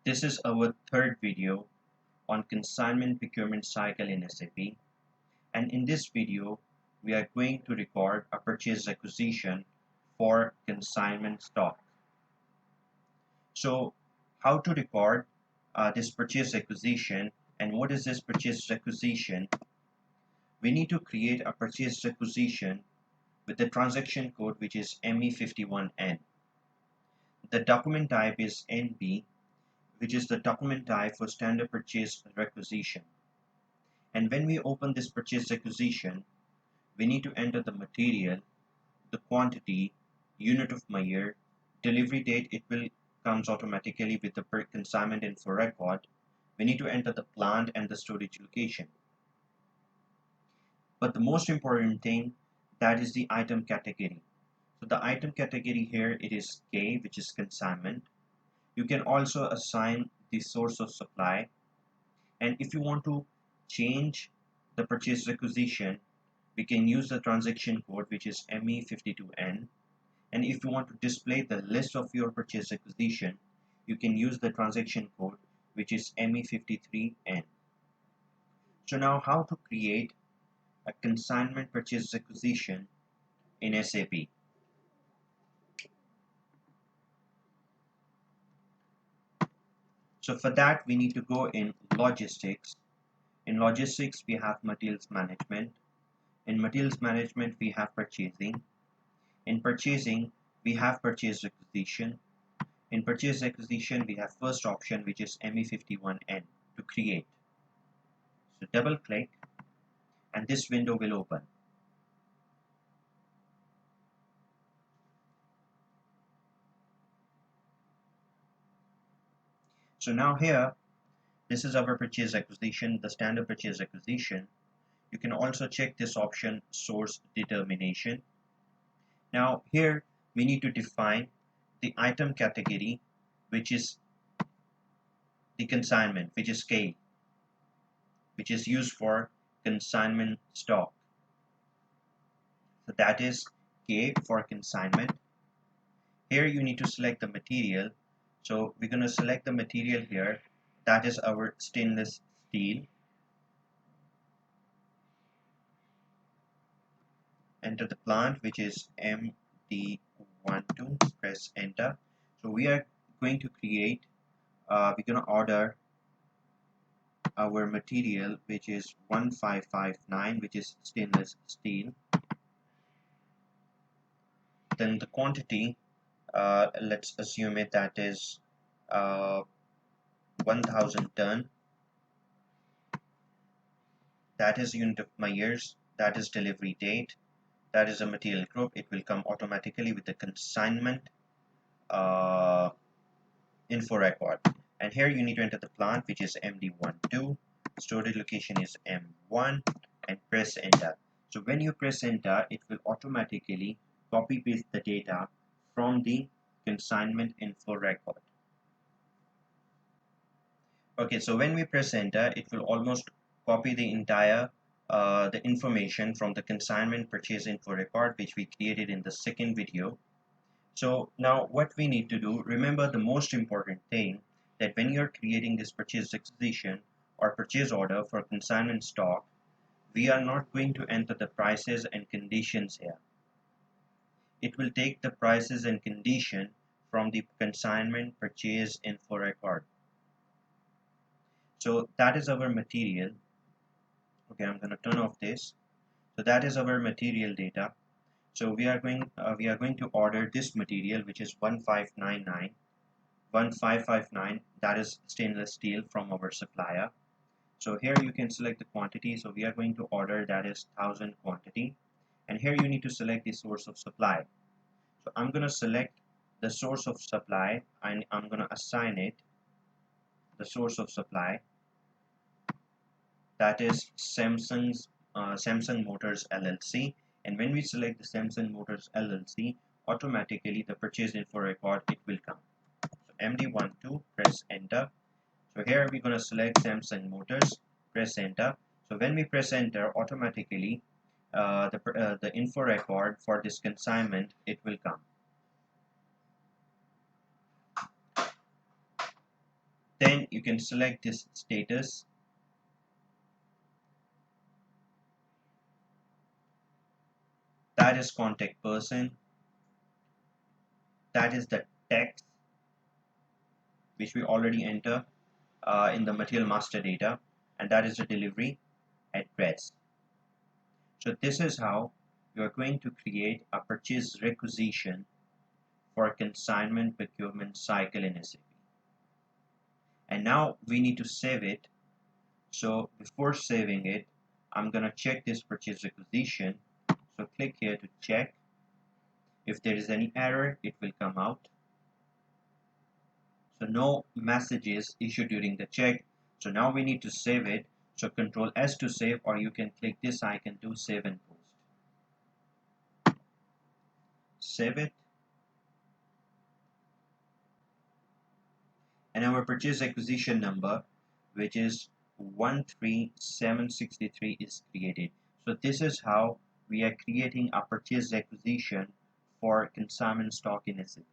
This is our third video on consignment procurement cycle in SAP, and in this video we are going to record a purchase requisition for consignment stock. So how to record this purchase requisition, and what is this purchase requisition? We need to create a purchase requisition with the transaction code, which is ME51N. The document type is NB, which is the document type for standard purchase requisition. And when we open this purchase requisition, we need to enter the material, the quantity, unit of measure, delivery date. It will comes automatically with the per consignment info record. We need to enter the plant and the storage location. But the most important thing, that is the item category. So the item category here, it is K, which is consignment. You can also assign the source of supply, and if you want to change the purchase requisition, we can use the transaction code, which is ME52N. And if you want to display the list of your purchase requisition, you can use the transaction code, which is ME53N. So now, how to create a consignment purchase requisition in SAP? So for that, we need to go in logistics. In logistics, we have materials management. In materials management, we have purchasing. In purchasing, we have purchase requisition. In purchase requisition, we have first option, which is ME51N, to create. So double click and this window will open. So now here, this is our purchase requisition, the standard purchase requisition. You can also check this option, source determination. Now here we need to define the item category, which is the consignment, which is K, which is used for consignment stock. So that is K for consignment. Here you need to select the material. So we're going to select the material here, that is our stainless steel. Enter the plant, which is MD12, press enter. So we are going to create, we're going to order our material, which is 1559, which is stainless steel. Then the quantity, let's assume it, that is 1000 ton. That is unit of measures, that is delivery date, that is a material group. It will come automatically with the consignment info record. And here you need to enter the plant, which is MD12, storage location is M1, and press enter. So when you press enter, it will automatically copy paste the data from the consignment info record. Okay, so when we press enter, it will almost copy the entire the information from the consignment purchase info record, which we created in the second video. So now what we need to do, remember the most important thing, that when you're creating this purchase requisition or purchase order for consignment stock, we are not going to enter the prices and conditions here. It will take the prices and condition from the consignment purchase info record. So that is our material. Okay, I'm going to turn off this. So that is our material data. So we are going to order this material, which is 1559, that is stainless steel from our supplier. So here you can select the quantity. So we are going to order, that is 1000 quantity, and here you need to select the source of supply. So I'm going to select the source of supply and I'm going to assign it the source of supply, that is Samsung Motors LLC. And when we select the Samsung Motors LLC, automatically the purchase info record, it will come. So MD12, press enter. So here we're going to select Samsung Motors, press enter. So when we press enter, automatically the info record for this consignment, it will come. Then you can select this status. That is contact person. That is the text which we already enter in the material master data, and that is the delivery address. So this is how you are going to create a purchase requisition for a consignment procurement cycle in SAP. And now we need to save it. So before saving it, I'm going to check this purchase requisition. So click here to check. If there is any error, it will come out. So no messages issued during the check. So now we need to save it. So Control S to save, or you can click this icon to save and post. Save it. And our purchase acquisition number, which is 13763, is created. So this is how we are creating a purchase acquisition for consignment stock in SAP.